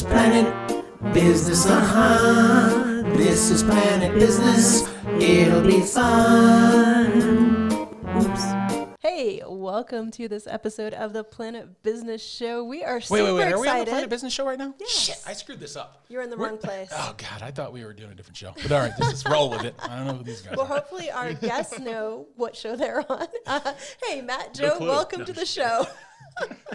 Planet Business, This is Planet Business. It'll be fun. Oops. Hey, welcome to this episode of the Planet Business Show. We are super Wait. excited. Are we on the Planet Business Show right now? Yes. Shit, I screwed this up. You're in the wrong place. Oh, God, I thought we were doing a different show. But all right, just roll with it. I don't know who these guys Well, are. hopefully our guests know what show they're on. Hey, Matt, Joe, welcome to the show.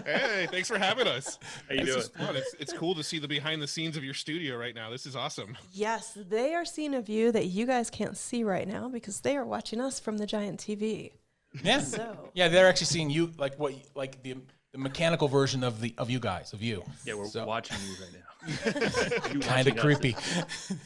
Hey, thanks for having us. How you doing? This is fun. It's cool to see the behind the scenes of your studio right now. This is awesome. Yes, they are seeing a view that you guys can't see right now because they are watching us from the giant TV. Yeah, So. yeah, they're actually seeing you, like the mechanical version of you guys. Yeah, we're watching you right now. Kind of creepy.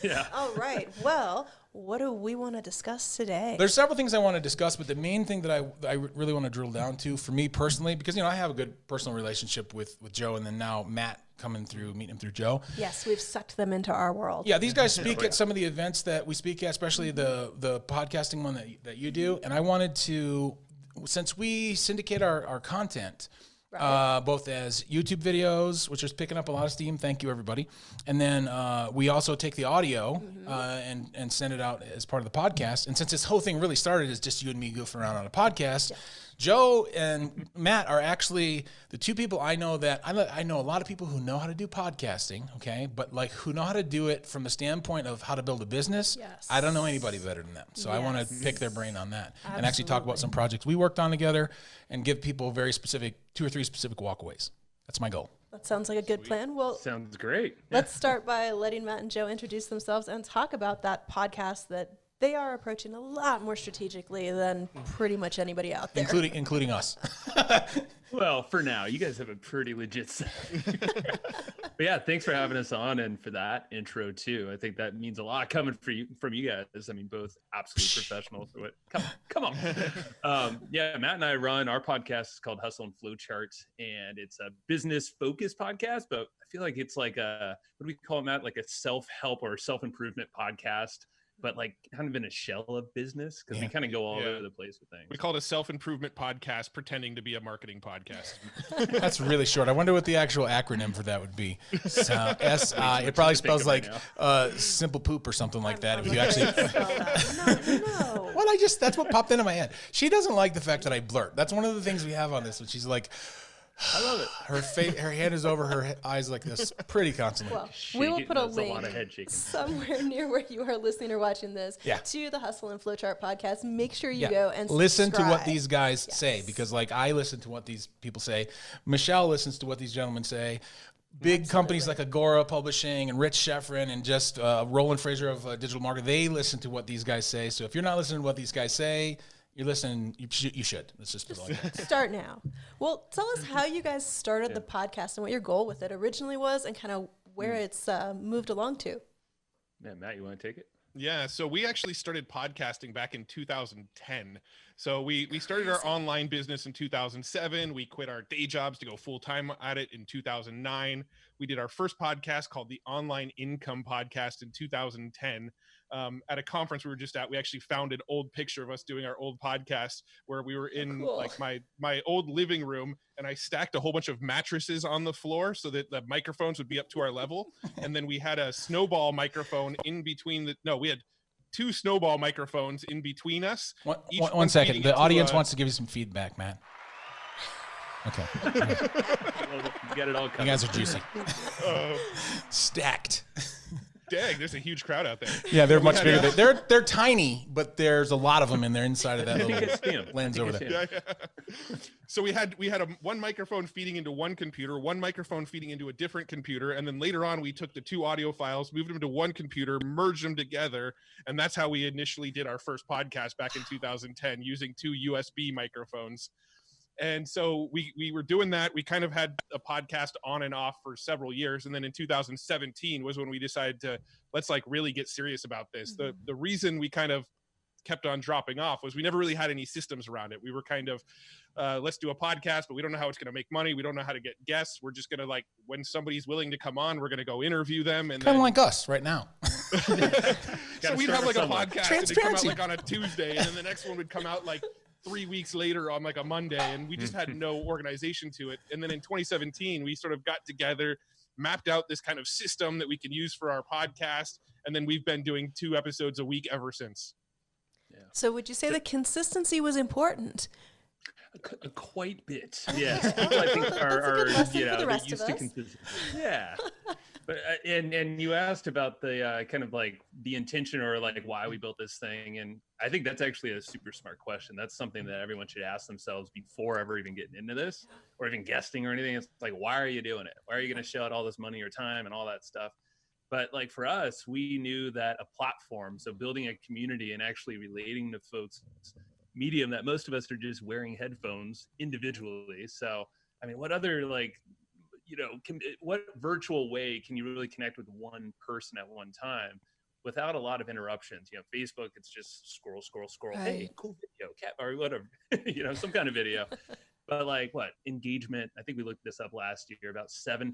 Yeah. All right. Well, what do we want to discuss today? There's several things I want to discuss, but the main thing that I really want to drill down to for me personally, because I have a good personal relationship with Joe, and then now Matt meeting him through Joe. Yes, we've sucked them into our world. Yeah, these guys speak at some of the events that we speak at, especially the podcasting one that you do. And I wanted to, since we syndicate our content, both as YouTube videos, which is picking up a lot of steam. Thank you, everybody. And then we also take the audio and send it out as part of the podcast. And since this whole thing really started as just you and me goofing around on a podcast, Joe and Matt are actually the two people I know that I know a lot of people who know how to do podcasting, okay, but like who know how to do it from the standpoint of how to build a business. Yes. I don't know anybody better than them. So I want to pick their brain on that and actually talk about Absolutely. some projects we worked on together and give people very specific 2 or 3 specific walkaways. That's my goal. That sounds like a good plan. Well, Sounds great. let's start by letting Matt and Joe introduce themselves and talk about that podcast that they are approaching a lot more strategically than pretty much anybody out there. Including us. Well, for now, you guys have a pretty legit set. But yeah, thanks for having us on and for that intro too. I think that means a lot coming from you guys. I mean, both absolute professionals. Come on. Yeah, Matt and I run our podcast is called Hustle and Flowchart, and it's a business focused podcast, but I feel like it's like what do we call it, Matt? Like a self-help or self-improvement podcast, but like kind of in a shell of business because we kind of go all over the place with things. We call it a self-improvement podcast pretending to be a marketing podcast. That's really short. I wonder what the actual acronym for that would be. It probably spells like simple poop or something like that. If you actually, No. well, that's what popped into my head. She doesn't like the fact that I blurt. That's one of the things we have on this. When she's like, I love it. her hand is over her eyes like this pretty constantly. Well, we will put a That's a lot of head link shaking. somewhere near where you are listening or watching this to the Hustle and Flowchart podcast. Make sure you go and listen to what subscribe. these guys say, because like I listen to what these people say. Michelle listens to what these gentlemen say. Big companies like Agora Publishing and Rich Sheffrin and just Roland Fraser of Digital Marketing, they listen to what these guys say. So if you're not listening to what these guys say, you're listening. You should. Let's just put it like that. Start now. Well, tell us how you guys started the podcast and what your goal with it originally was and kind of where it's moved along to. Yeah, Matt, you want to take it? Yeah, so we actually started podcasting back in 2010. So we started our online business in 2007. We quit our day jobs to go full-time at it in 2009. We did our first podcast called the Online Income Podcast in 2010. At a conference we were just at, we actually found an old picture of us doing our old podcast where we were in like my old living room, and I stacked a whole bunch of mattresses on the floor so that the microphones would be up to our level. And then we had a snowball microphone in between we had 2 snowball microphones in between us. One second. The audience wants to give you some feedback, Matt. Okay. You got it all covered. You guys are juicy. Stacked. Dang, there's a huge crowd out there. Yeah, they're much bigger. They're tiny, but there's a lot of them in there inside of that little lens over there. Yeah. So we had one microphone feeding into one computer, one microphone feeding into a different computer, and then later on we took the 2 audio files, moved them to one computer, merged them together, and that's how we initially did our first podcast back in 2010 using 2 USB microphones. And so we were doing that. We kind of had a podcast on and off for several years. And then in 2017 was when we decided to let's like really get serious about this. Mm-hmm. The reason we kind of kept on dropping off was we never really had any systems around it. We were kind of, let's do a podcast, but we don't know how it's going to make money. We don't know how to get guests. We're just going to when somebody's willing to come on, we're going to go interview them. And kind of like us right now. So we'd have like a podcast and it'd come out like on a Tuesday, and then the next one would come out like 3 weeks later on like a Monday, and we just had no organization to it. And then in 2017, we sort of got together mapped out this kind of system that we can use for our podcast. And then we've been doing 2 episodes a week ever since. So would you say the consistency was important? Quite a bit. Yes. People I think are lesson you for know, the they're rest used of to us. consistency. Yeah. But and you asked about the kind of like the intention or like why we built this thing, and I think that's actually a super smart question. That's something that everyone should ask themselves before ever even getting into this or even guesting or anything. It's like, why are you doing it? Why are you going to shell out all this money or time and all that stuff? But like for us, we knew that a platform, so building a community and actually relating to folks, medium that most of us are just wearing headphones individually. So, I mean, what other like, what virtual way can you really connect with one person at one time without a lot of interruptions? Facebook, it's just scroll, scroll, scroll. Hey, Right. cool video, cat or whatever, some kind of video. But like what engagement? I think we looked this up last year. About 7%.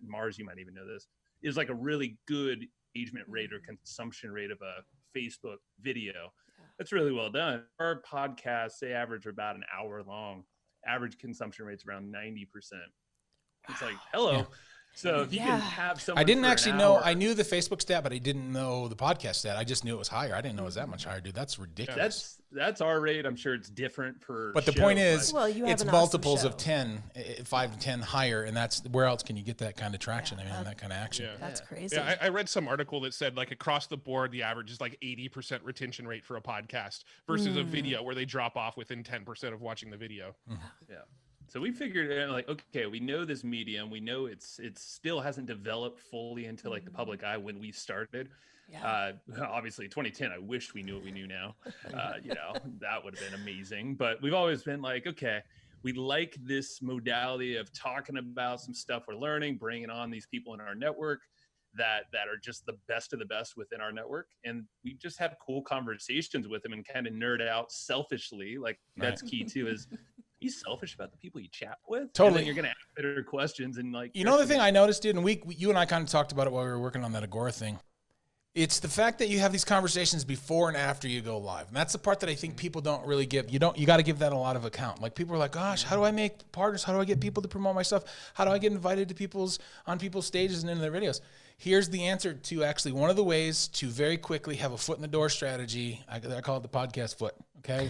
Mars, you might even know this, is like a really good engagement rate or consumption rate of a Facebook video. That's really well done. Our podcasts, they average about an hour long. Average consumption rate's around 90%. It's like, hello. Yeah. So if you can have someone, I didn't for an actually know. hour- I knew the Facebook stat, but I didn't know the podcast stat. I just knew it was higher. I didn't know it was that much higher, dude. That's ridiculous. That's our rate. I'm sure it's different per. But the show, point is, Well, you have it's an awesome multiples show. of 10, 5 to 10 higher, and that's where else can you get that kind of traction? I mean, that kind of action. Yeah. That's crazy. Yeah, I read some article that said like across the board, the average is like 80% retention rate for a podcast versus a video where they drop off within 10% of watching the video. yeah. So we figured like, okay, we know this medium. We know it's still hasn't developed fully into like the public eye when we started. Yeah. Obviously 2010, I wish we knew what we knew now. That would have been amazing. But we've always been like, okay, we like this modality of talking about some stuff we're learning, bringing on these people in our network that are just the best of the best within our network. And we just have cool conversations with them and kind of nerd out selfishly. Like that's key too, is be selfish about the people you chat with. Totally. And then you're going to ask better questions and like, You know the thing I noticed, dude, and you and I kind of talked about it while we were working on that Agora thing. It's the fact that you have these conversations before and after you go live. And that's the part that I think people don't really give. You got to give that a lot of account. Like people are like, gosh, how do I make partners? How do I get people to promote my stuff? How do I get invited to on people's stages and into their videos? Here's the answer to actually one of the ways to very quickly have a foot in the door strategy. I call it the podcast foot. Okay.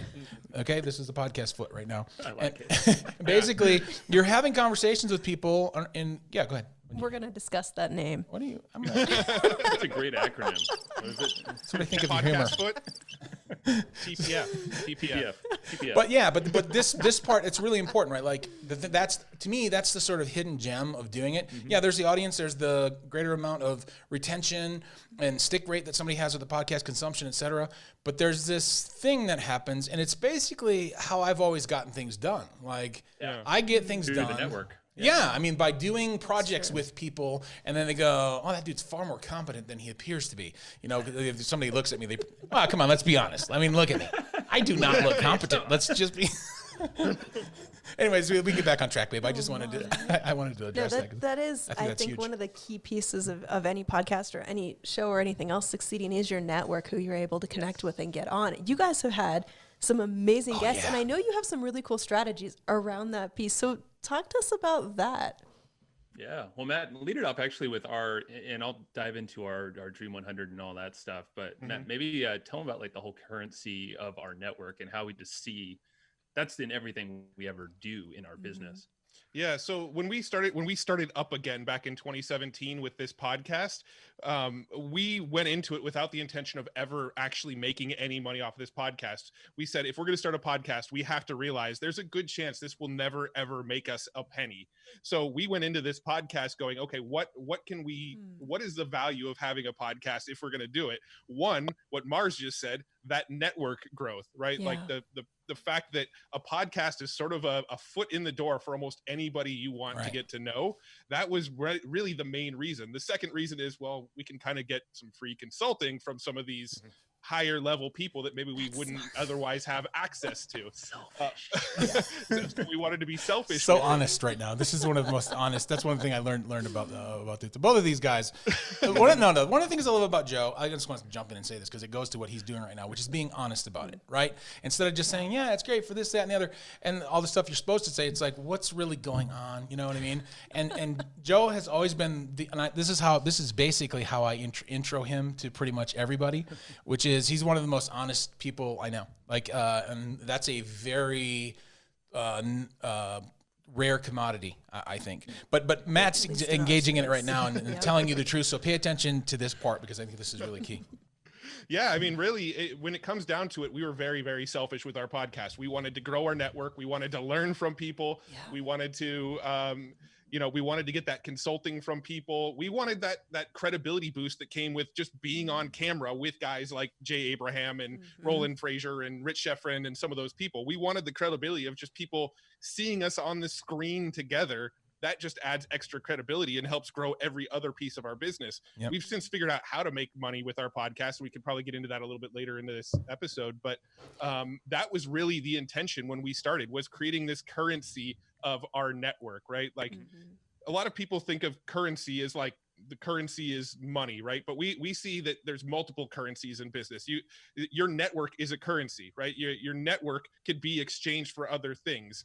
Okay. This is the podcast foot right now. I like it. Basically, you're having conversations with people go ahead. We're going to discuss that name. What do you? That's a great acronym. What is it? That's what I think of your humor. Podcast foot. TPF. TPF. But this part, it's really important, right? Like that's to me, that's the sort of hidden gem of doing it. Yeah, there's the audience, there's the greater amount of retention and stick rate that somebody has with the podcast consumption, et cetera. But there's this thing that happens, and it's basically how I've always gotten things done. Like I get things Through done. the network. Yeah, I mean, by doing projects with people, and then they go, "Oh, that dude's far more competent than he appears to be." If somebody looks at me, come on, let's be honest. I mean, look at me. I do not look competent. Let's just be. Anyways, we get back on track, babe. I just wanted to, I wanted to address that. That is, I that's think huge. one of the key pieces of any podcast or any show or anything else succeeding is your network, who you're able to connect with and get on. You guys have had some amazing guests, and I know you have some really cool strategies around that piece. So talk to us about that. Yeah. Well, Matt, lead it up actually with and I'll dive into our Dream 100 and all that stuff. But Matt, maybe tell them about like the whole currency of our network and how we just see that's in everything we ever do in our business. Yeah. So when we started up again back in 2017 with this podcast, we went into it without the intention of ever actually making any money off of this podcast. We said, if we're going to start a podcast, we have to realize there's a good chance this will never, ever make us a penny. So we went into this podcast going, okay, what is the value of having a podcast if we're going to do it? One, what Mars just said, that network growth, right? Yeah. Like the fact that a podcast is sort of a foot in the door for almost anybody you want to get to know. That was really the main reason. The second reason is, well, we can kind of get some free consulting from some of these higher level people that maybe we wouldn't otherwise have access to. Selfish. So we wanted to be selfish. So honest right now. This is one of the most honest. That's one thing I learned about both of these guys. One of the things I love about Joe, I just want to jump in and say this because it goes to what he's doing right now, which is being honest about it, right? Instead of just saying, yeah, it's great for this, that, and the other, and all the stuff you're supposed to say, it's like, what's really going on? You know what I mean? And Joe has always been this is basically how I intro him to pretty much everybody, which is he's one of the most honest people I know. Like, and that's a very rare commodity, I think. But Matt's engaging in it right now and telling you the truth. So pay attention to this part because I think this is really key. Yeah, I mean, really, when it comes down to it, we were very, very selfish with our podcast. We wanted to grow our network. We wanted to learn from people. Yeah. We wanted to, we wanted to get that consulting from people. We wanted that credibility boost that came with just being on camera with guys like Jay Abraham and Roland Frazier and Rich Sheffrin and some of those people. We wanted the credibility of just people seeing us on the screen together. That just adds extra credibility and helps grow every other piece of our business. Yep. We've since figured out how to make money with our podcast. We could probably get into that a little bit later into this episode, but that was really the intention when we started, was creating this currency of our network, right? Like a lot of people think of currency as like the currency is money, right? But we see that there's multiple currencies in business. Your network is a currency, right? Your network could be exchanged for other things.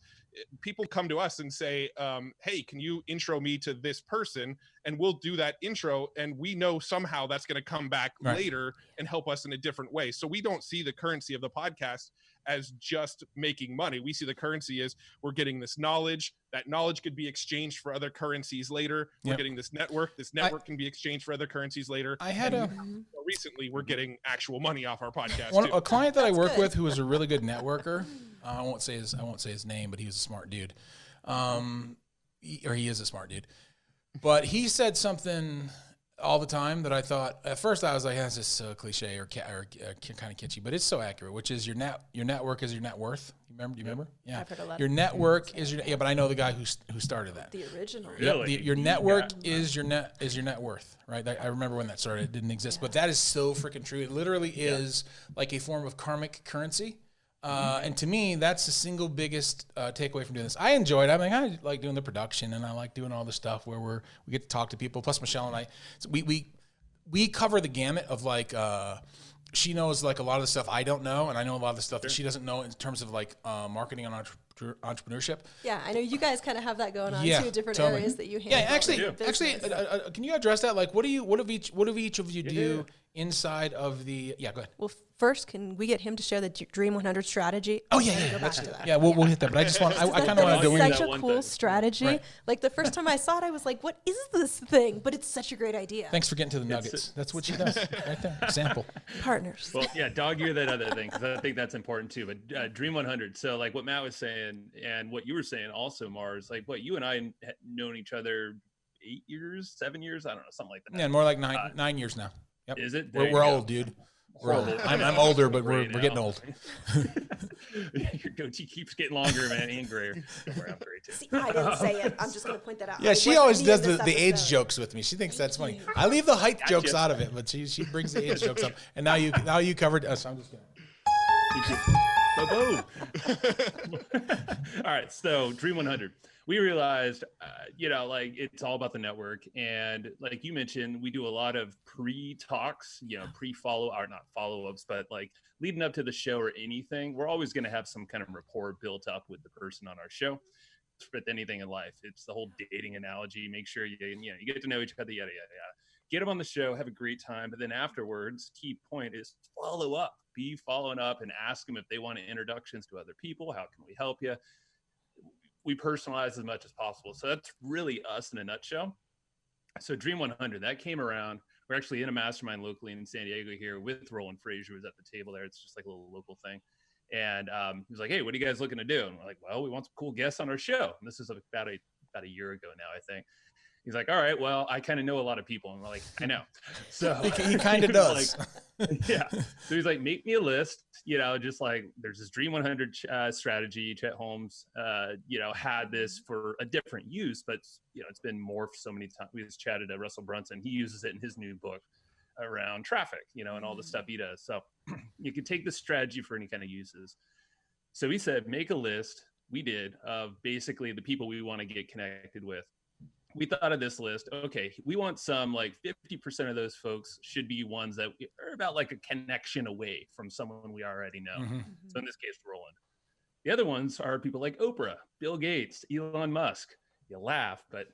People come to us and say, hey, can you intro me to this person? And we'll do that intro. And we know somehow that's going to come back later and help us in a different way. So we don't see the currency of the podcast as just making money. We see the currency as we're getting this knowledge. That knowledge could be exchanged for other currencies later. We're getting this network. This network can be exchanged for other currencies later. Recently, we're getting actual money off our podcast. A client that I work with who is a really good networker. I won't say his name, but he was a smart dude. He is a smart dude. But he said something all the time that I thought at first I was like, that's just so cliche or kind of kitschy, but it's so accurate. Which is your network is your net worth. Do you remember? Yeah, I've heard a lot. Your network is your but I know the guy who started that. The original. Really? Your network is your net worth. Right. I remember when that started. It didn't exist, but that is so freaking true. It literally is like a form of karmic currency. And to me, that's the single biggest takeaway from doing this. I enjoyed it. I mean, I like doing the production and I like doing all the stuff where we get to talk to people. Plus Michelle and I, so we cover the gamut of like, she knows like a lot of the stuff I don't know. And I know a lot of the stuff that she doesn't know in terms of like marketing and entrepreneurship. Yeah. I know you guys kind of have that going on too, different areas that you handle. Yeah. Actually, can you address that? Like, what do each of you do inside of the, go ahead. Well, first, can we get him to share the Dream 100 strategy? Oh, yeah. Go back to that. Yeah, we'll hit that. But I just want, I kind of want to do such a cool strategy. Right. Like the first time I saw it, I was like, what is this thing? But it's such a great idea. Thanks for getting to the nuggets. That's what she does right there. Example. Partners. Well, yeah, dog ear that other thing, because I think that's important too. But Dream 100. So like what Matt was saying and what you were saying also, Mars, like what you and I had known each other 8 years, 7 years, I don't know, something like that. Yeah, more like 9 years now. Yep. Is it? We're old, dude. We're old. I'm older, but we're getting old. Your goatee keeps getting longer, man, and grayer. Don't worry, I'm gray too. See, I didn't say it. I'm just going to point that out. Yeah, she always does the age jokes with me. She thinks that's funny. I leave the height jokes out of it, but she brings the age jokes up. And now you covered us. I'm just kidding. All right, so Dream 100. We realized, like it's all about the network. And like you mentioned, we do a lot of pre-talks, or not follow-ups, but like leading up to the show or anything, we're always going to have some kind of rapport built up with the person on our show. With anything in life, it's the whole dating analogy. Make sure you get to know each other, yada, yada, yada. Get them on the show, have a great time. But then afterwards, key point is follow up. Be following up and ask them if they want introductions to other people. How can we help you? We personalize as much as possible. So that's really us in a nutshell. So Dream 100, that came around. We're actually in a mastermind locally in San Diego here with Roland Frazier, who's at the table there. It's just like a little local thing. And he was like, hey, what are you guys looking to do? And we're like, well, we want some cool guests on our show. And this is about a year ago now, I think. He's like, all right, well, I kind of know a lot of people. And we're like, I know. So he kind of does. Yeah. So he's like, make me a list, just like there's this Dream 100 strategy. Chet Holmes, had this for a different use, but it's been morphed so many times. We just chatted at Russell Brunson. He uses it in his new book. around traffic, and all the stuff he does. So you can take the strategy for any kind of uses. So we said, make a list. We did, of basically the people we want to get connected with. We thought of this list. Okay, we want some, like 50% of those folks should be ones that are about like a connection away from someone we already know. So in this case, Roland. The other ones are people like Oprah, Bill Gates, Elon Musk. You laugh, but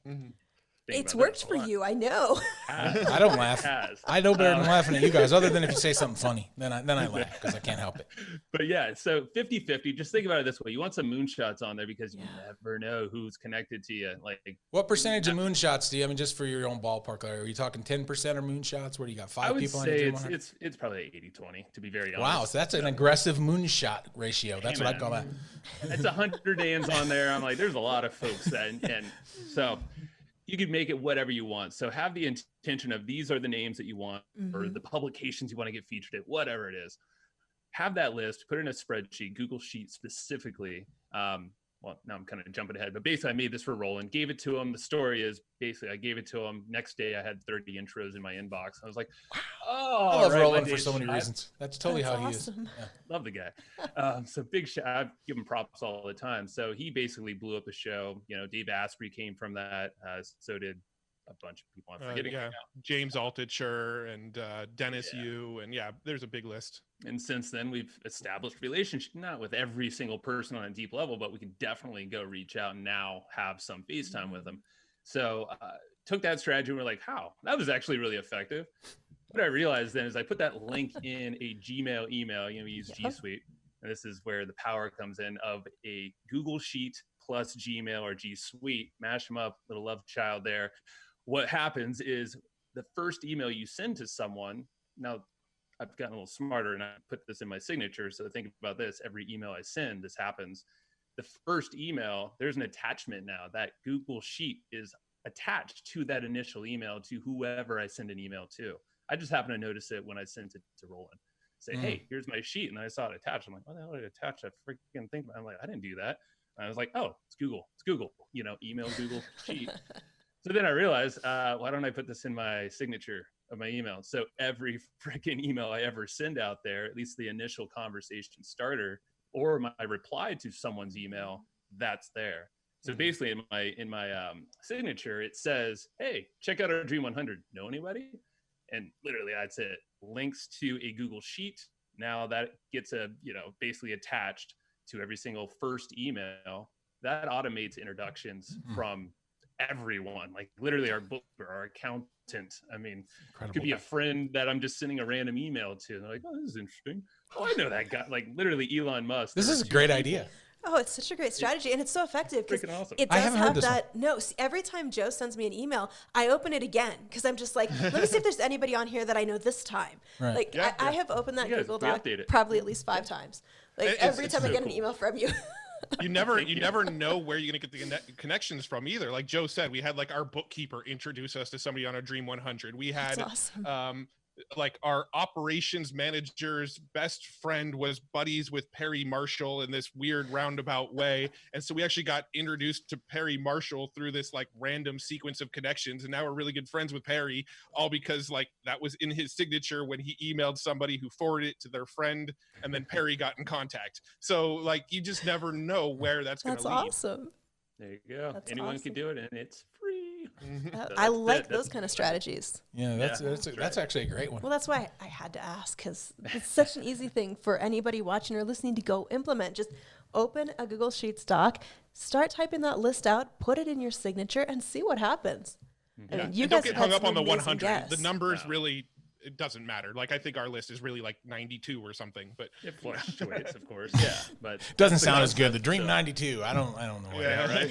it's worked for you, I know. I don't laugh. I know better than laughing at you guys, other than if you say something funny. Then I laugh because I can't help it. But yeah, so 50-50, just think about it this way. You want some moonshots on there because you never know who's connected to you. Like, what percentage of moonshots do you, just for your own ballpark, are you talking 10% of moonshots? Where do you got 5 people on your team? I would say it's probably 80-20, to be very honest. Wow, so that's an aggressive moonshot ratio. That's what I call that. It's 100 names on there. I'm like, there's a lot of folks that, and so you could make it whatever you want. So have the intention of these are the names that you want or the publications you want to get featured at, whatever it is. Have that list, put it in a spreadsheet, Google Sheet specifically. Well, now I'm kind of jumping ahead, but basically I made this for Roland, gave it to him. The story is basically I gave it to him. Next day I had 30 intros in my inbox. I was like, oh, I love Roland for so many reasons. That's totally how he is. Yeah. Love the guy. So big shout. I give him props all the time. So he basically blew up the show. Dave Asprey came from that. So did a bunch of people. I'm forgetting right now. James Altucher and Dennis Yu, and there's a big list. And since then, we've established relationship, not with every single person on a deep level, but we can definitely go reach out and now have some FaceTime with them. So took that strategy and we're like, how? That was actually really effective. What I realized then is I put that link in a Gmail email. We use G Suite, and this is where the power comes in of a Google Sheet plus Gmail or G Suite. Mash them up, little love child there. What happens is the first email you send to someone, now I've gotten a little smarter and I put this in my signature. So think about this, every email I send, this happens. The first email, there's an attachment now. That Google Sheet is attached to that initial email to whoever I send an email to. I just happened to notice it when I sent it to Roland. Say, hey, here's my sheet. And I saw it attached. I'm like, what the hell did I attach that freaking thing? I'm like, I didn't do that. And I was like, oh, it's Google. It's Google, email Google Sheet. So then I realized, why don't I put this in my signature of my email? So every freaking email I ever send out there, at least the initial conversation starter or my reply to someone's email, that's there. So basically in my signature, it says, hey, check out our Dream 100. Know anybody? And literally that's it. Links to a Google Sheet. Now that gets basically attached to every single first email. That automates introductions from everyone, like literally our bookkeeper, our accountant. I mean, it could be a friend that I'm just sending a random email to. And they're like, oh, this is interesting. Oh, I know that guy. Like literally Elon Musk. This is a great idea. Oh, it's such a great strategy, and it's so effective because awesome. It does have that. No, see, every time Joe sends me an email, I open it again because I'm just like, let me see if there's anybody on here that I know this time. Right. Like I have opened that Google Doc probably at least 5 times. Like every time I get an email from you. You never know where you're gonna get the connections from either. Like Joe said, we had like our bookkeeper introduce us to somebody on our Dream 100. We had awesome. Like our operations manager's best friend was buddies with Perry Marshall in this weird roundabout way, and so we actually got introduced to Perry Marshall through this like random sequence of connections, and now we're really good friends with Perry, all because like that was in his signature when he emailed somebody who forwarded it to their friend, and then Perry got in contact. So like you just never know where that's going to lead. That's awesome. There you go. Anyone awesome. Can do it, and it's free. So I like those kind of strategies. Yeah, that's actually a great one. Well, that's why I had to ask, because it's such an easy thing for anybody watching or listening to go implement. Just open a Google Sheets doc, start typing that list out, put it in your signature, and see what happens. Yeah. I mean, you guys don't get hung up on the 100. Guess. The numbers really. It doesn't matter. Like I think our list is really like 92 or something, but it fluctuates, of course. Yeah, but doesn't sound as good. The Dream 92. I don't know. Yeah, right.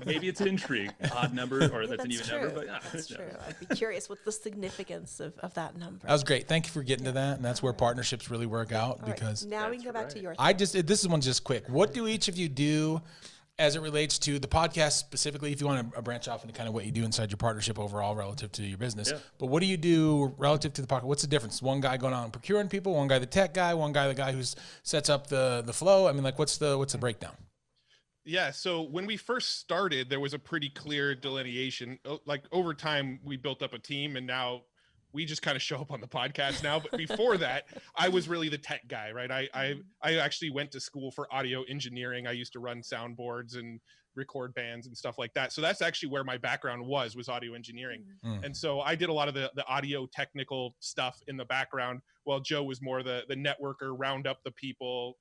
Maybe it's intrigue, odd number, or that's an even true. Number. But that's true. I'd be curious what's the significance of that number. That was great. Thank you for getting to that, and that's where partnerships really work out. Because now we can go back to your thing. This is one just quick. What do each of you do as it relates to the podcast specifically, if you want to branch off into kind of what you do inside your partnership overall relative to your business? Yeah. But what do you do relative to the podcast? What's the difference? One guy going out and procuring people, one guy the tech guy, one guy the guy who sets up the flow. I mean, like what's the breakdown? Yeah, so when we first started, there was a pretty clear delineation. Like over time, we built up a team, and now we just kind of show up on the podcast now. But before that, I was really the tech guy, right? I actually went to school for audio engineering. I used to run soundboards and record bands and stuff like that. So that's actually where my background was audio engineering. And so I did a lot of the audio technical stuff in the background, while Joe was more the networker, round up the people,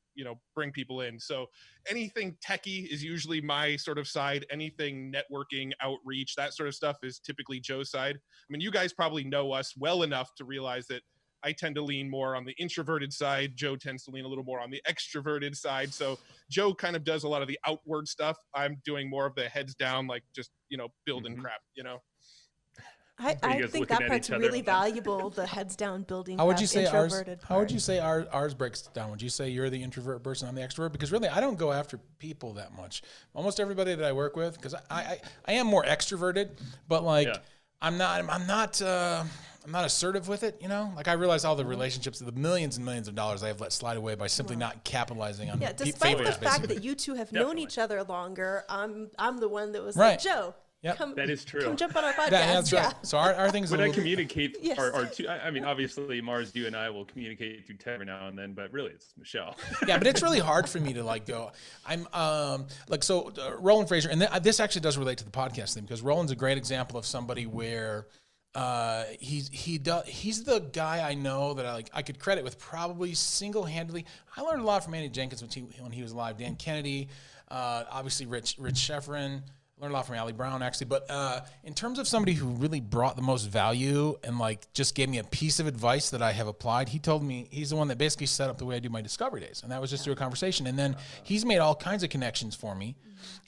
bring people in. So anything techie is usually my sort of side. Anything networking, outreach, that sort of stuff is typically Joe's side. I mean, you guys probably know us well enough to realize that I tend to lean more on the introverted side. Joe tends to lean a little more on the extroverted side. So Joe kind of does a lot of the outward stuff. I'm doing more of the heads down, like just, building crap, I think that part's really valuable, the heads down building. How would you say ours? Part. How would you say ours breaks down? Would you say you're the introvert person, I'm the extrovert? Because really, I don't go after people that much. Almost everybody that I work with, because I am more extroverted, but I'm not assertive with it. Like I realize all the relationships, the millions and millions of dollars I have let slide away by simply not capitalizing on. Yeah, despite the fact that you two have known each other longer, I'm the one that was like, Joe. Yep. That is true. Come jump on our podcast. That's right. So our things. When I communicate, Yes. I mean, obviously, Mars, you and I will communicate through text every now and then, but really, it's Michelle. Yeah, but it's really hard for me to go. I'm Roland Fraser, and this actually does relate to the podcast thing, because Roland's a great example of somebody where he's the guy I know that I could credit with probably single-handedly. I learned a lot from Andy Jenkins when he was alive. Dan Kennedy, obviously Rich Sheffrin. Learned a lot from Allie Brown, actually. But in terms of somebody who really brought the most value and just gave me a piece of advice that I have applied, he told me he's the one that basically set up the way I do my discovery days. And that was just through a conversation. And then he's made all kinds of connections for me.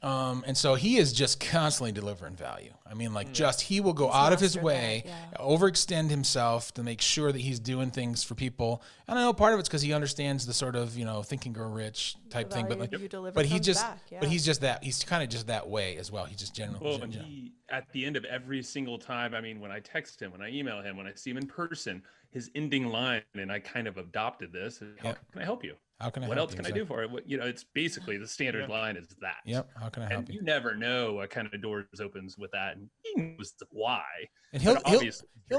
And so he is just constantly delivering value. I mean, he will go out of his way, overextend himself to make sure that he's doing things for people. And I know part of it's because he understands the sort of, Think and Grow Rich type thing. But he's kind of just that way as well. He just generally. Well, and he, at the end of every single time, I mean, when I text him, when I email him, when I see him in person, his ending line, and I kind of adopted this, is, how can I help you? How can I what help else can I do for it? It's basically the standard line is that. Yep. How can I help and you? You never know what kind of doors opens with that. And he knows why. And he'll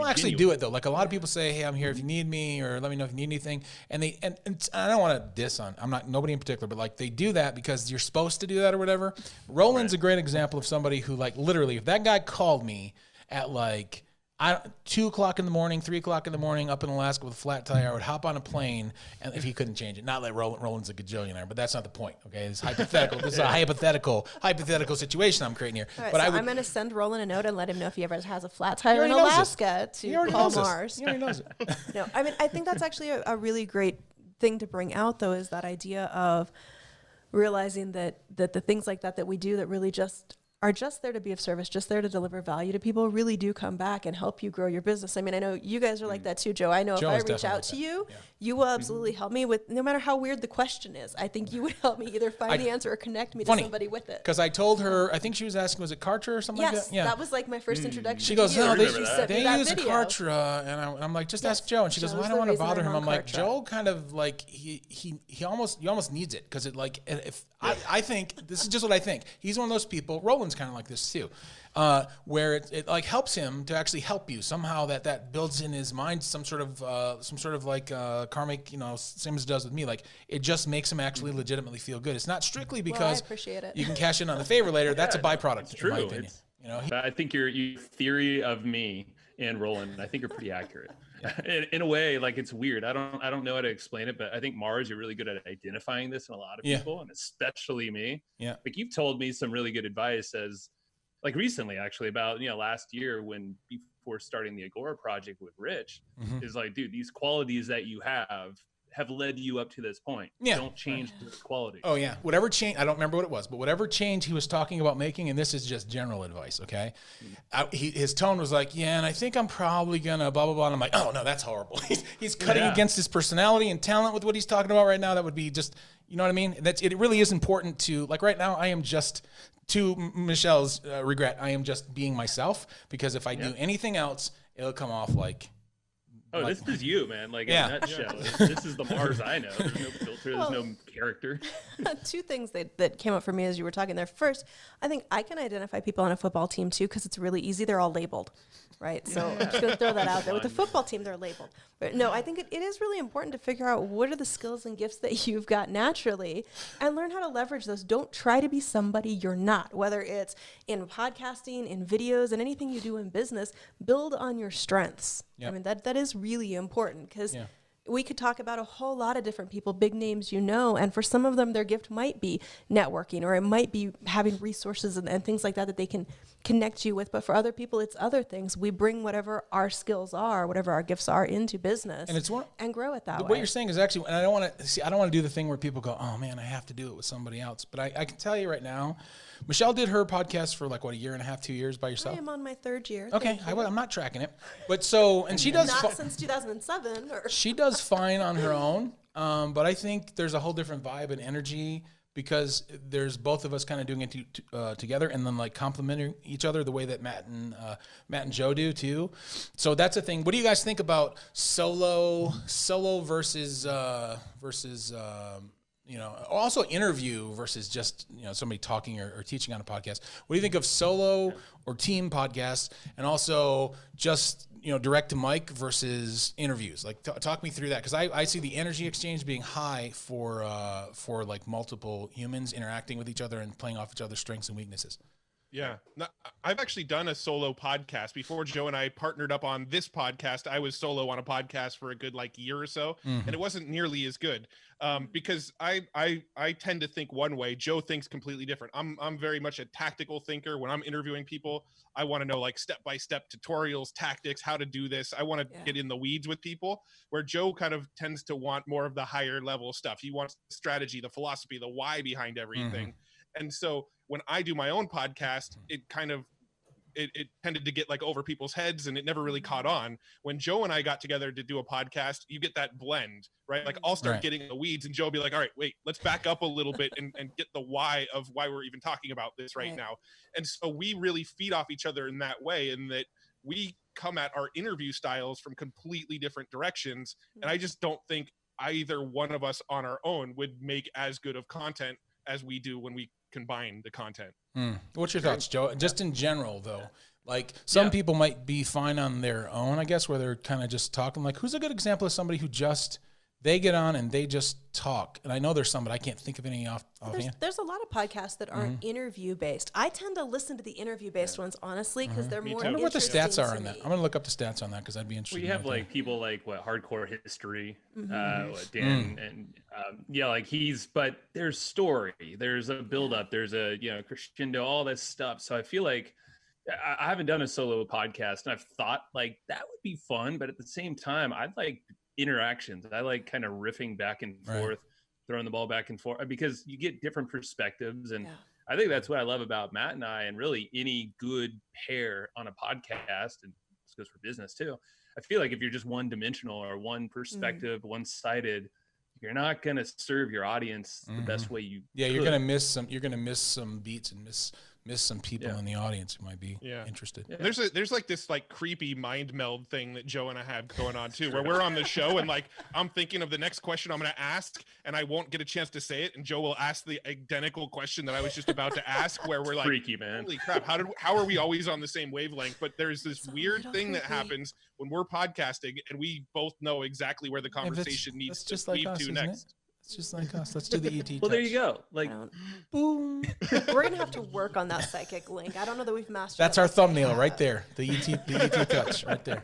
actually do it though. Like a lot of people say, hey, I'm here if you need me, or let me know if you need anything. And I don't want to diss on, I'm not, nobody in particular, but they do that because you're supposed to do that or whatever. Roland's a great example of somebody who literally, if that guy called me at 2 o'clock in the morning, 3 o'clock in the morning up in Alaska with a flat tire, I would hop on a plane, and if he couldn't change it. Not that Roland's a gajillionaire, but that's not the point. Okay, it's hypothetical. This is a hypothetical situation I'm creating here. Right, but so I'm going to send Roland a note and let him know if he ever has a flat tire in Alaska to call Mars. He already knows it. No, I mean, I think that's actually a really great thing to bring out, though, is that idea of realizing that the things like that we do that really are just there to be of service, just there to deliver value to people, really do come back and help you grow your business. I mean, I know you guys are like that too, Joe. I know Joe if I reach out to you, you will absolutely help me with, no matter how weird the question is. I think you would help me either find the answer or connect me to somebody with it. Because I told her, I think she was asking, was it Kartra or something like that? Yes, that was my first introduction. She goes, no, they use a video. Kartra. And I'm like, just ask Joe. And she goes, well, I don't want to bother him. I'm like, Joe kind of he almost needs it. Because I think, this is just what I think. He's one of those people, Roland's kind of like this too. Where it helps him to actually help you somehow, that builds in his mind some sort of karmic, same as it does with me. It just makes him actually legitimately feel good. It's not strictly because I appreciate it. You can cash in on the favor later. That's a byproduct. It's true. In my opinion. I think your theory of me and Roland, I think, are pretty accurate. In a way, it's weird. I don't know how to explain it, but I think Mars, you're really good at identifying this in a lot of people, and especially me. Yeah. You've told me some really good advice as recently, actually, about last year before starting the Agora project with Rich, is dude, these qualities that you have led you up to this point. Yeah. Don't change this quality. Oh yeah. Whatever change, I don't remember what it was, but whatever change he was talking about making, and this is just general advice, okay? His tone was and I think I'm probably gonna blah, blah, blah. And I'm like, oh no, that's horrible. He's cutting against his personality and talent with what he's talking about right now. That would be just, you know what I mean? It really is important to, right now, I am just, to Michelle's regret, I am just being myself, because if I do anything else, it'll come off Oh, Like- this is you, man. Like Yeah. in a nutshell. This is the Mars I know. There's no filter. There's no character. Two things that came up for me as you were talking there. First, I think I can identify people on a football team too because it's really easy. They're all labeled, right? So I'm just going to throw that out there. With the football team, they're labeled. But no, I think it is really important to figure out what are the skills and gifts that you've got naturally and learn how to leverage those. Don't try to be somebody you're not, whether it's in podcasting, in videos, and anything you do in business. Build on your strengths. Yep. I mean, that is really important because Yeah. we could talk about a whole lot of different people, big names, and for some of them, their gift might be networking, or it might be having resources and things like that that they can connect you with. But for other people, it's other things. We bring whatever our skills are, whatever our gifts are into business, And it's and grow it that way. What you're saying is actually, and I don't want to do the thing where people go, oh man, I have to do it with somebody else. But I can tell you right now, Michelle did her podcast for like, what, a year and a half, 2 years by I yourself? am on my third year. Okay, Thank you. I'm not tracking it. But so, and she does, Not since 2007. she does fine on her own. But I think there's a whole different vibe and energy because there's both of us kind of doing it together and then like complementing each other the way that Matt and Joe do too. So that's a thing. What do you guys think about solo versus also interview versus just, somebody talking or teaching on a podcast? What do you think of solo or team podcasts, and also just, direct to mic versus interviews? Like talk me through that. Cause I see the energy exchange being high for like multiple humans interacting with each other and playing off each other's strengths and weaknesses. Yeah, no, I've actually done a solo podcast before. Joe and I partnered up on this podcast. I was solo on a podcast for a good year or so, and it wasn't nearly as good because I tend to think one way. Joe thinks completely different. I'm very much a tactical thinker. When I'm interviewing people, I want to know step-by-step tutorials, tactics, how to do this. I want to get in the weeds with people, where Joe kind of tends to want more of the higher level stuff. He wants the strategy, the philosophy, the why behind everything. And so when I do my own podcast, it kind of it tended to get over people's heads, and it never really caught on. When Joe and I got together to do a podcast, you get that blend, right? I'll start getting in the weeds, and Joe will be like, all right, wait, let's back up a little bit and get the why of why we're even talking about this right now. And so we really feed off each other in that way, in that we come at our interview styles from completely different directions. And I just don't think either one of us on our own would make as good of content as we do when we combine the content. What's your thoughts, Joe? Just in general, though, some people might be fine on their own, I guess, where they're kind of just talking. Who's a good example of somebody who they get on and they just talk? And I know there's some, but I can't think of any offhand. There's a lot of podcasts that aren't interview based. I tend to listen to the interview based ones, honestly, because they're more. I wonder what the stats are on me. that. I'm gonna look up the stats on that because I'd be interested. Well, you have people Hardcore History, Dan, and but there's story, there's a build up, there's a crescendo, all this stuff. So I feel like I haven't done a solo podcast, and I've thought that would be fun, but at the same time, I'd like interactions. I like kind of riffing back and forth, throwing the ball back and forth, because you get different perspectives. And I think that's what I love about Matt and I, and really any good pair on a podcast, and this goes for business too. I feel like if you're just one dimensional or one perspective, one-sided, you're not going to serve your audience the best way you could. You're going to miss some beats and miss some people in the audience who might be interested. There's this creepy mind meld thing that Joe and I have going on too, where we're on the show and I'm thinking of the next question I'm going to ask, and I won't get a chance to say it, and Joe will ask the identical question that I was just about to ask, where we're freaky, man. Holy crap, how are we always on the same wavelength? But there's this weird thing that happens when we're podcasting, and we both know exactly where the conversation needs to lead to next. It's just like us. Let's do the ET touch. Well, there you go. Boom. We're gonna have to work on that psychic link. I don't know that we've mastered. That's our thumbnail right there. The ET touch right there.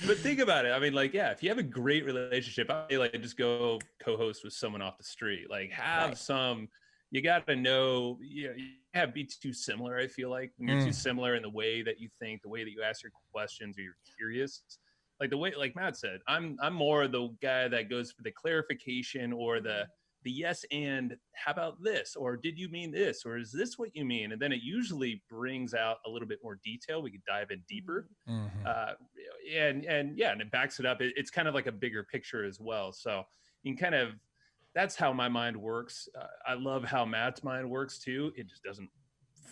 But think about it. I mean, if you have a great relationship, I just go co-host with someone off the street. Have some. You got to know. You have be too similar. I feel like when you're too similar in the way that you think, the way that you ask your questions, or you're curious. The way, like Matt said, I'm more the guy that goes for the clarification, or the yes and how about this, or did you mean this, or is this what you mean? And then it usually brings out a little bit more detail. We could dive in deeper, and it backs it up. It's kind of like a bigger picture as well. So you can that's how my mind works. I love how Matt's mind works too. It just doesn't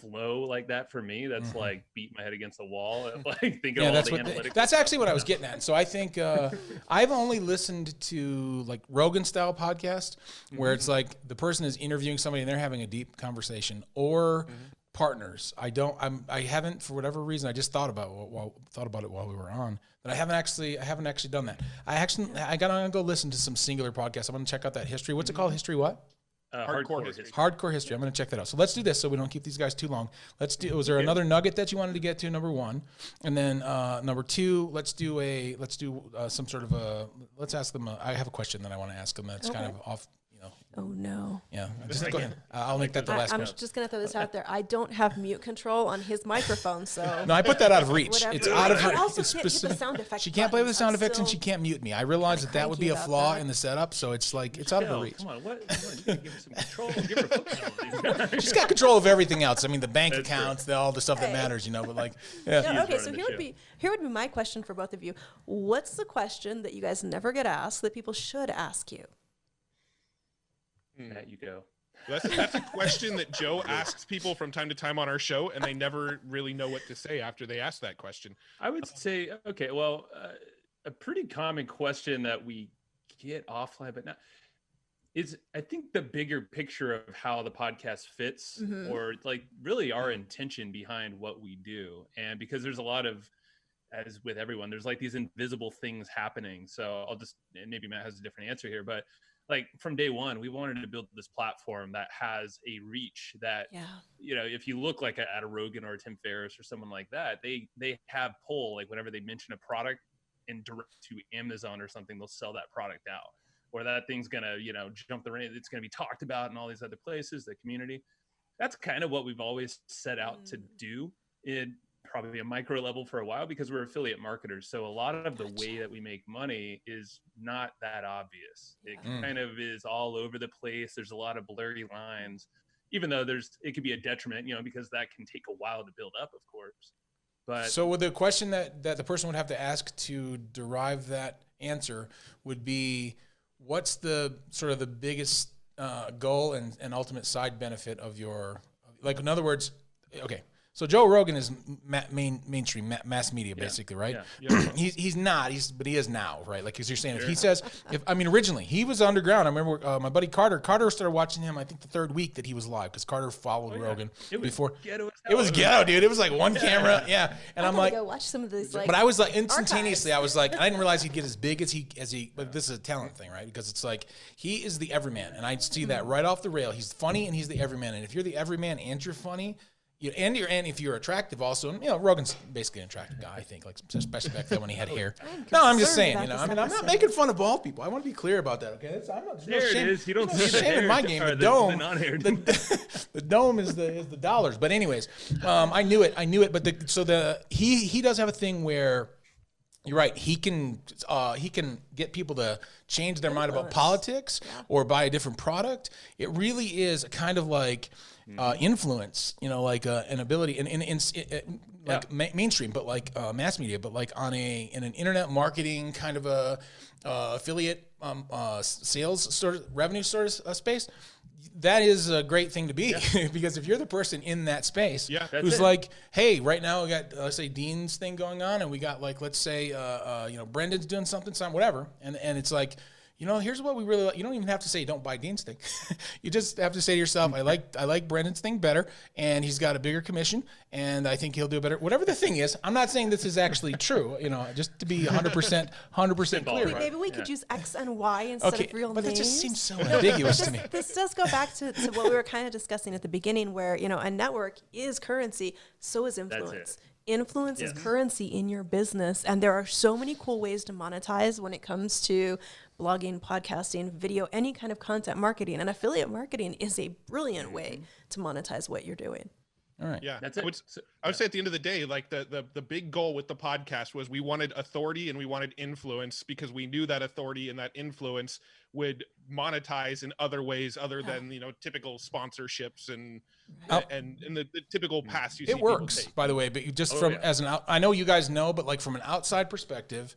flow like that for me. That's like beating my head against the wall and like thinking Yeah, of all that's the what. analytics. That's actually what I was getting at. So I think I've only listened to like Rogan style podcast where it's like the person is interviewing somebody and they're having a deep conversation, or partners. I haven't, for whatever reason, I just thought about it while we were on, but I haven't actually done that. I gotta go listen to some singular podcasts. I'm gonna check out that history. What's it called? History what? Hardcore history. Hardcore history. I'm going to check that out. So let's do this so we don't keep these guys too long. Was there another nugget that you wanted to get to? Number one, and then number two, let's do some sort of let's ask them. I have a question that I want to ask them. That's kind of off. Oh no. Yeah, just go ahead. I'll make that the last I'm question. just gonna throw this out there. I don't have mute control on his microphone, so No, I put that out of reach. Whatever. It's out of I her. also It's can't hit the specific. sound effect She can't play with the sound buttons. effects, I'm and she still can't mute me. I realize that would be a cranky flaw about that. in the setup, so it's like it's out of her Yo, reach. come on, what? You gotta give her some control. Give her functionality. She's got control of everything else. I mean, the bank That's true. accounts, all the stuff that Hey. matters, But like, yeah. Yeah, okay, running so the here would be my question for both of you. What's the question that you guys never get asked that people should ask you? There you go. That's a question that Joe asks people from time to time on our show, and they never really know what to say after they ask that question. I would say, okay, well, a pretty common question that we get offline, but not is, I think, the bigger picture of how the podcast fits, or like really our intention behind what we do. And because there's a lot of, as with everyone, there's like these invisible things happening. So and maybe Matt has a different answer here, but like from day one, we wanted to build this platform that has a reach that, if you look like at a Rogan or a Tim Ferriss or someone like that, they have pull, like whenever they mention a product and direct to Amazon or something, they'll sell that product out, or that thing's going to, jump the range. It's going to be talked about in all these other places, the community. That's kind of what we've always set out to do in probably a micro level for a while, because we're affiliate marketers. So a lot of the way that we make money is not that obvious. It kind of is all over the place. There's a lot of blurry lines, even though it could be a detriment, because that can take a while to build up, of course. But So with the question that the person would have to ask to derive that answer would be, what's the sort of the biggest goal and ultimate side benefit of your, like, in other words, okay, so Joe Rogan is mainstream mass media, basically, right? Yeah. He's not, but he is now, right? Like, as you're saying, if he says, originally he was underground. I remember my buddy Carter started watching him, I think the third week that he was live, because Carter followed Rogan before. ghetto as It was ghetto, dude. It was like one camera, And I'm like, go watch some of these. Like, but I was like, instantaneously, I was like, I didn't realize he'd get as big as he. But this is a talent thing, right? Because it's like he is the everyman, and I see that right off the rail. He's funny and he's the everyman, and if you're the everyman and you're funny. And if you're attractive also, and Rogan's basically an attractive guy, I think, like especially back then when he had hair. No, I'm just saying, I'm not making fun of bald people. I want to be clear about that, okay? I'm not, there it is. You don't no see the shame hair in my game. or The dome, the the dome is the dollars. But anyways, I knew it. But he does have a thing where. You're right. He can get people to change their mind about politics or buy a different product. It really is kind of like influence, like an ability in mainstream, but like mass media, but like in an internet marketing kind of a affiliate sales sort of revenue sort of space. That is a great thing to be because if you're the person in that space who's like, hey, right now we got, let's say, Dean's thing going on, and we got, like, let's say, Brendan's doing something, whatever. And it's like, here's what we really like. You don't even have to say don't buy Dean's thing. You just have to say to yourself, I like Brendan's thing better, and he's got a bigger commission, and I think he'll do better. Whatever the thing is, I'm not saying this is actually true, just to be 100% clear. Maybe we could use X and Y instead of real but names. it just seems so ambiguous to me. This does go back to what we were kind of discussing at the beginning, where, a network is currency, so is influence. Influence is currency in your business, and there are so many cool ways to monetize when it comes to blogging, podcasting, video, any kind of content marketing. And affiliate marketing is a brilliant way to monetize what you're doing. All right. Yeah, That's it. I would say at the end of the day, like the big goal with the podcast was we wanted authority and we wanted influence, because we knew that authority and that influence would monetize in other ways other than typical sponsorships and the typical paths you see. It works, by the way, but you just I know you guys know, but like from an outside perspective.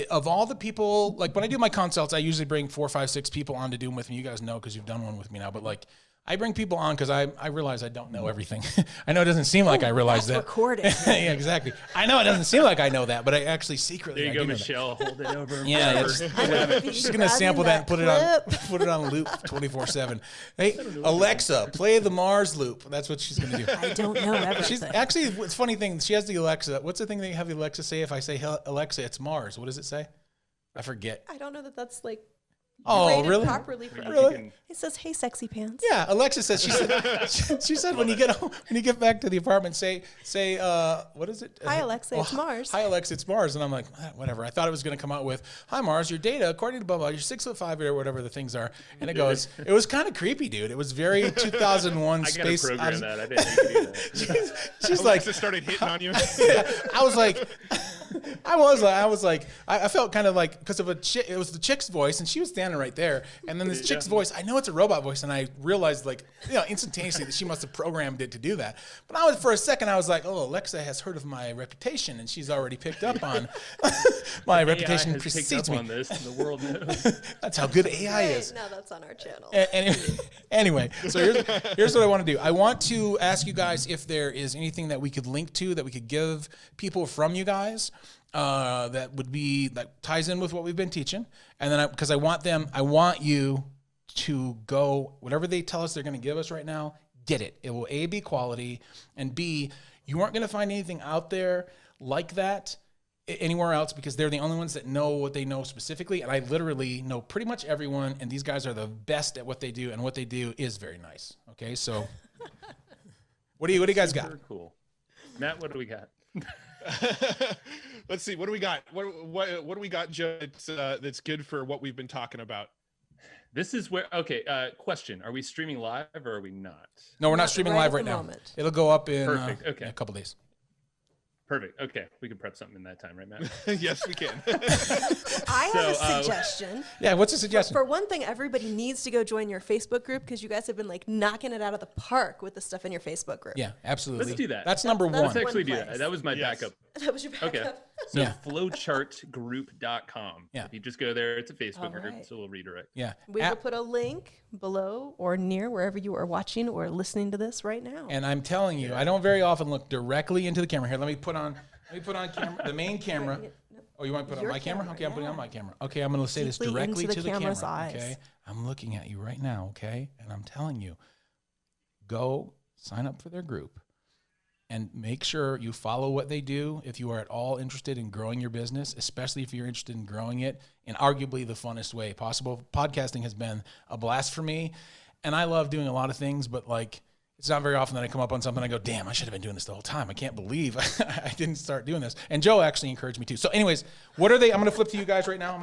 Of all the people, like when I do my consults, I usually bring 4, 5, 6 people on to do them with me. You guys know because you've done one with me now. But like I bring people on because I realize I don't know everything. I know it doesn't seem like I realize that. Recorded. Yeah, exactly. I know it doesn't seem like I know that, but I actually secretly. There you I go, do know Michelle. Hold it over. that. Yeah, she's gonna sample that and put it on loop 24/7. Hey, Alexa, play the Mars loop. That's what she's gonna do. I don't know everything. She's actually, it's a funny thing. She has the Alexa. What's the thing that you have the Alexa say? If I say Alexa, it's Mars. What does it say? I forget. I don't know that that's like Oh, rated really? properly for Really? It says, "Hey, sexy pants." Yeah, Alexa says she said when you get home, when you get back to the apartment, say what is it? Hi, Alexa, it's Mars. Hi Alexa, it's Mars, and I'm like, whatever. I thought it was going to come out with, "Hi Mars, your data according to blah blah, you're 6'5" or whatever the things are," and it goes. It was kind of creepy, dude. It was very 2001 I space. gotta program that. I didn't know you could do that. She's like, Alexa started hitting on you. I was like, I felt kind of like, because of it was the chick's voice, and she was standing right there, and then this chick's voice, I know it's a robot voice, and I realized, like, instantaneously that she must have programmed it to do that. But for a second, I was like, oh, Alexa has heard of my reputation, and she's already picked up on my reputation AI has picked precedes up me. on this, and the world knows. That's how good AI is. Now that's on our channel. Anyway, so here's what I want to do. I want to ask you guys if there is anything that we could link to, that we could give people from you guys, that ties in with what we've been teaching. And then because I want you to go, whatever they tell us they're going to give us right now, get it. It will A, be quality, and B, you aren't going to find anything out there like that anywhere else, because they're the only ones that know what they know specifically. And I literally know pretty much everyone, and these guys are the best at what they do, and what they do is very nice. Okay, so what do you guys got? Super cool. Matt, what do we got? Let's see. What do we got? What do we got, Joe? That's good for what we've been talking about. This is where, question. Are we streaming live or are we not? No, we're not Not streaming right live at right the now. moment. It'll go up in Perfect, okay. a couple days. Perfect. Okay. We can prep something in that time, right, Matt? Yes, we can. I have a So, suggestion. Yeah, what's the suggestion? For one thing, everybody needs to go join your Facebook group, because you guys have been like knocking it out of the park with the stuff in your Facebook group. Yeah, absolutely. Let's do that. That's number That's one. Let's actually do place. that. That was my Yes. backup. That was your backup. Okay. So Yeah. flowchartgroup.com. Yeah. If you just go there, it's a Facebook All group, right. so we'll redirect. Yeah. We will put a link below or near wherever you are watching or listening to this right now. And I'm telling you, I don't very often look directly into the camera. Here, let me put on camera, the main camera. Oh, you want to put on Your my camera? camera, Okay, I'm putting on yeah. my camera. Okay, I'm going to say this Deeply directly into to the the camera. camera's eyes. Okay, I'm looking at you right now. Okay, and I'm telling you, go sign up for their group, and make sure you follow what they do if you are at all interested in growing your business, especially if you're interested in growing it in arguably the funnest way possible. Podcasting has been a blast for me, and I love doing a lot of things, but like, it's not very often that I come up on something and I go, damn, I should have been doing this the whole time. I can't believe I didn't start doing this. And Joe actually encouraged me too. So anyways, what are they? I'm going to flip to you guys right now.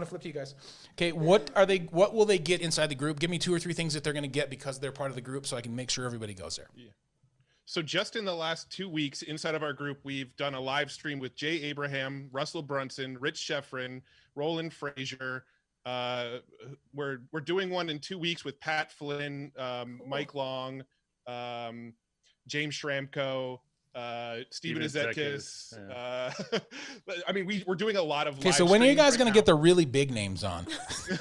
Okay, what will they get inside the group? Give me 2 or 3 things that they're going to get because they're part of the group, so I can make sure everybody goes there. Yeah. So just in the last 2 weeks inside of our group, we've done a live stream with Jay Abraham, Russell Brunson, Rich Sheffrin, Roland Frazier. We're doing one in 2 weeks with Pat Flynn, Mike Long, James Schramko, Steven Azetkis. I mean, we're doing a lot of. Okay, so when are you guys going to get the really big names on?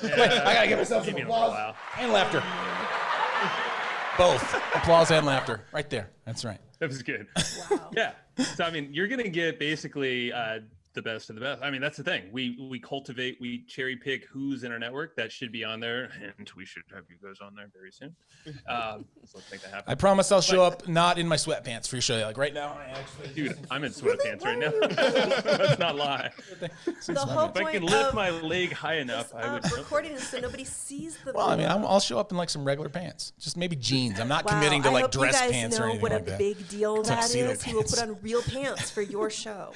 I got to give myself some applause and laughter. Both applause and laughter, right there. That's right. That was good. Wow. Yeah. So, I mean, you're going to get basically the best of the best. I mean, that's the thing. We cultivate, we cherry pick who's in our network that should be on there, and we should have you guys on there very soon. So let's make that happen. I promise I'll show up not in my sweatpants for your show. Like right now, I actually. Dude, I'm in sweatpants right now. Let's not lie. The whole If I point can lift of my leg high enough, I would. recording is so nobody sees the. Well, I mean, video. I'll show up in like some regular pants, just maybe jeans. I'm not Wow, committing to I like hope dress you guys pants or know anything what like a that. big deal that Tuxedo is. He will pants. put on real pants for your show.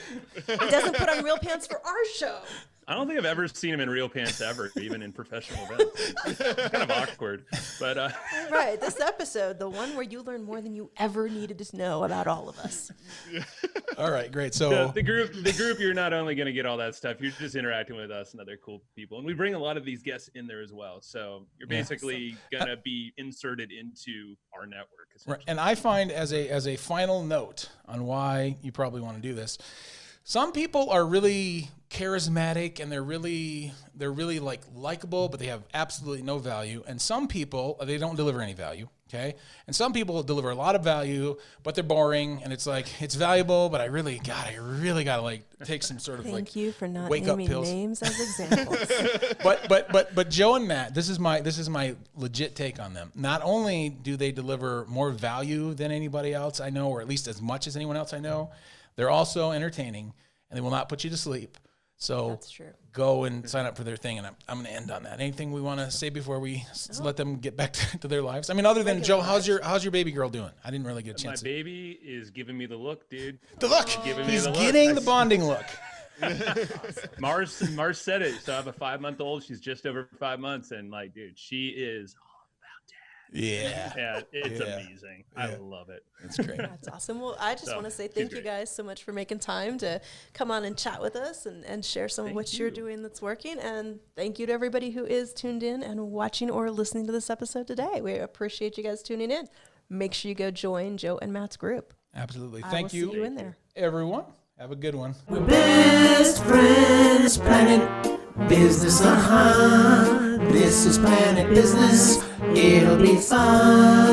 He doesn't put on real pants for our show. I don't think I've ever seen him in real pants ever, even in professional events. It's kind of awkward, but Right, this episode, the one where you learn more than you ever needed to know about all of us. All right, great. So the group, you're not only going to get all that stuff, you're just interacting with us and other cool people, and we bring a lot of these guests in there as well. So you're basically going to be inserted into our network. right, and I find as a final note on why you probably want to do this, some people are really charismatic and they're really like likable, but they have absolutely no value. And some people, they don't deliver any value. Okay. And some people deliver a lot of value, but they're boring. And it's like, it's valuable, but I really gotta like take some sort of Thank you for not wake up naming pills. names as examples. But Joe and Matt, this is my legit take on them. Not only do they deliver more value than anybody else I know, or at least as much as anyone else I know, they're also entertaining, and they will not put you to sleep. So That's true. Go and sign up for their thing, and I'm going to end on that. Anything we want to say before we let them get back to their lives? I mean, other than Joe, how's your baby girl doing? I didn't really get a My chance. baby is giving me the look, dude. The look. Giving me He's the look. getting the bonding look. Mars said it. So I have a 5-month-old. She's just over 5 months, and like, dude, she is Yeah. yeah, it's Yeah. amazing. I love it. That's great. That's awesome. Well, I just So, want to say she's thank you great. guys so much for making time to come on and chat with us and share some of Thank what you're you. doing that's working. And thank you to everybody who is tuned in and watching or listening to this episode today. We appreciate you guys tuning in. Make sure you go join Joe and Matt's group. Absolutely. I Thank will you, see you in there. everyone. Have a good one. We're best friends, Planet Business. This is Planet Business. It'll be fun.